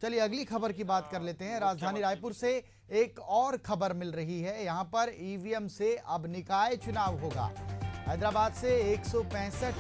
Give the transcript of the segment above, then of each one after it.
चलिए अगली खबर की बात कर लेते हैं। राजधानी रायपुर से एक और खबर मिल रही है। यहां पर ईवीएम से अब निकाय चुनाव होगा। हैदराबाद से 165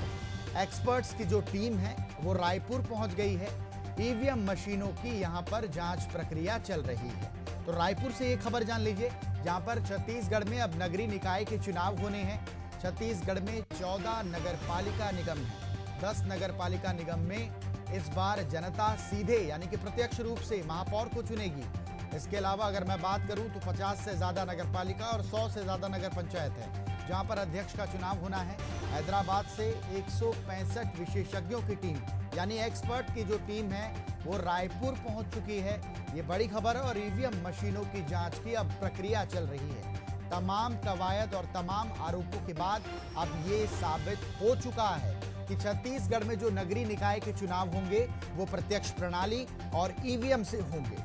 एक्सपर्ट्स की जो टीम है वो रायपुर पहुंच गई है। ईवीएम मशीनों की यहां पर जांच प्रक्रिया चल रही है। तो रायपुर से ये खबर जान लीजिए, जहां पर छत्तीसगढ़ में अब नगरीय निकाय के चुनाव होने हैं। छत्तीसगढ़ में 14 नगर पालिका निगम है। 10 नगर पालिका निगम में इस बार जनता सीधे यानी कि प्रत्यक्ष रूप से महापौर को चुनेगी। इसके अलावा अगर मैं बात करूं तो 50 से ज्यादा नगर पालिका और 100 से ज्यादा नगर पंचायत है, जहां पर अध्यक्ष का चुनाव होना है। हैदराबाद से 165 विशेषज्ञों की टीम यानी एक्सपर्ट की जो टीम है वो रायपुर पहुंच चुकी है। ये बड़ी खबर है और ईवीएम मशीनों की जांच की अब प्रक्रिया चल रही है। तमाम कवायद और तमाम आरोपों के बाद अब ये साबित हो चुका है कि छत्तीसगढ़ में जो नगरीय निकाय के चुनाव होंगे वो प्रत्यक्ष प्रणाली और ईवीएम से होंगे।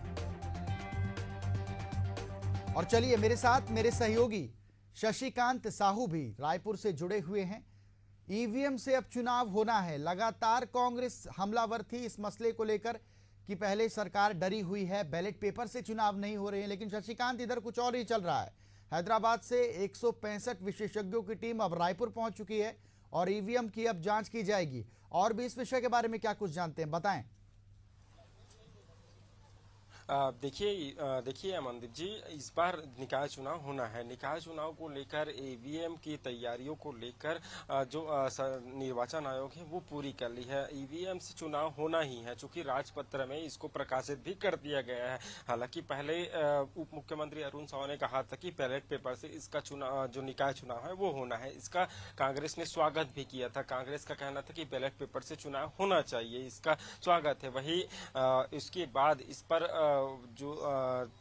और चलिए मेरे साथ मेरे सहयोगी शशिकांत साहू भी रायपुर से जुड़े हुए हैं। ईवीएम से अब चुनाव होना है। लगातार कांग्रेस हमलावर थी इस मसले को लेकर कि पहले सरकार डरी हुई है, बैलेट पेपर से चुनाव नहीं हो रहे हैं। लेकिन शशिकांत, इधर कुछ और ही चल रहा है। हैदराबाद से 165 विशेषज्ञों की टीम अब रायपुर पहुंच चुकी है और ईवीएम की अब जांच की जाएगी। और भी इस विषय के बारे में क्या कुछ जानते हैं, बताएं। देखिए अमनदीप जी, इस बार निकाय चुनाव होना है। निकाय चुनाव को लेकर ईवीएम की तैयारियों को लेकर जो निर्वाचन आयोग है वो पूरी कर ली है। ईवीएम से चुनाव होना ही है, चूंकि राजपत्र में इसको प्रकाशित भी कर दिया गया है। हालांकि पहले उप मुख्यमंत्री अरुण साव ने कहा था कि बैलेट पेपर से इसका चुनाव, जो निकाय चुनाव है वो होना है। इसका कांग्रेस ने स्वागत भी किया था। कांग्रेस का कहना था कि बैलेट पेपर से चुनाव होना चाहिए, इसका स्वागत है। वही इसके बाद इस पर जो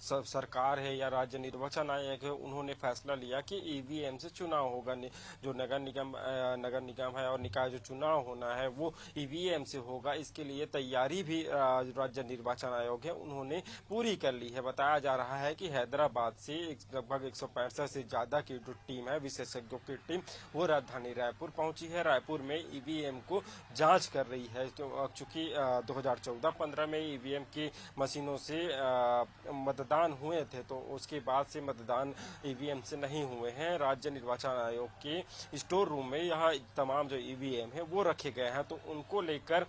सरकार है या राज्य निर्वाचन आयोग है उन्होंने फैसला लिया कि ईवीएम से चुनाव होगा। जो नगर निगम है और निकाय जो चुनाव होना है वो ईवीएम से होगा। इसके लिए तैयारी भी राज्य निर्वाचन आयोग है उन्होंने पूरी कर ली है। बताया जा रहा है कि हैदराबाद से लगभग 165 से ज्यादा की जो टीम है, विशेषज्ञों की टीम, वो राजधानी रायपुर पहुंची है। रायपुर में ईवीएम को जांच कर रही है। चूंकि 2014-15 में ईवीएम की मशीनों से मतदान हुए थे, तो उसके बाद से मतदान ईवीएम से नहीं हुए हैं। राज्य निर्वाचन आयोग के स्टोर रूम में यह तमाम जो ईवीएम है वो रखे गए हैं। तो उनको लेकर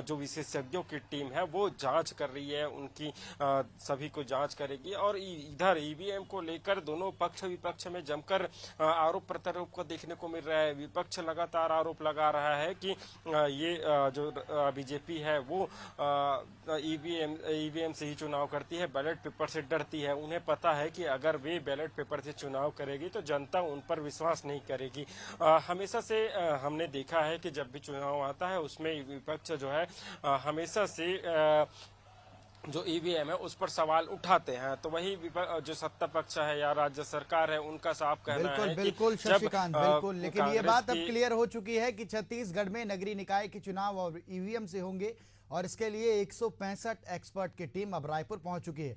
जो विशेषज्ञों की टीम है वो जांच कर रही है, उनकी सभी को जांच करेगी। और इधर ईवीएम को लेकर दोनों पक्ष विपक्ष में जमकर आरोप प्रत्यारोप को देखने को मिल रहा है। विपक्ष लगातार आरोप लगा रहा है कि ये जो बीजेपी है वो ईवीएम से ही चुनाव करती है, बैलेट पेपर से डरती है। उन्हें पता है कि अगर वे बैलेट पेपर से चुनाव करेगी तो जनता उन पर विश्वास नहीं करेगी। हमेशा से हमने देखा है कि जब भी चुनाव आता है उसमें विपक्ष जो है हमेशा से जो ईवीएम है उस पर सवाल उठाते हैं। तो वही जो सत्ता पक्ष है या राज्य सरकार है उनका साफ कहना है कि बिल्कुल शशिकांत, बिल्कुल। लेकिन ये बात अब क्लियर हो चुकी है कि छत्तीसगढ़ में नगरीय निकाय के चुनाव और ईवीएम से होंगे और इसके लिए 165 एक्सपर्ट की टीम अब रायपुर पहुंच चुकी है।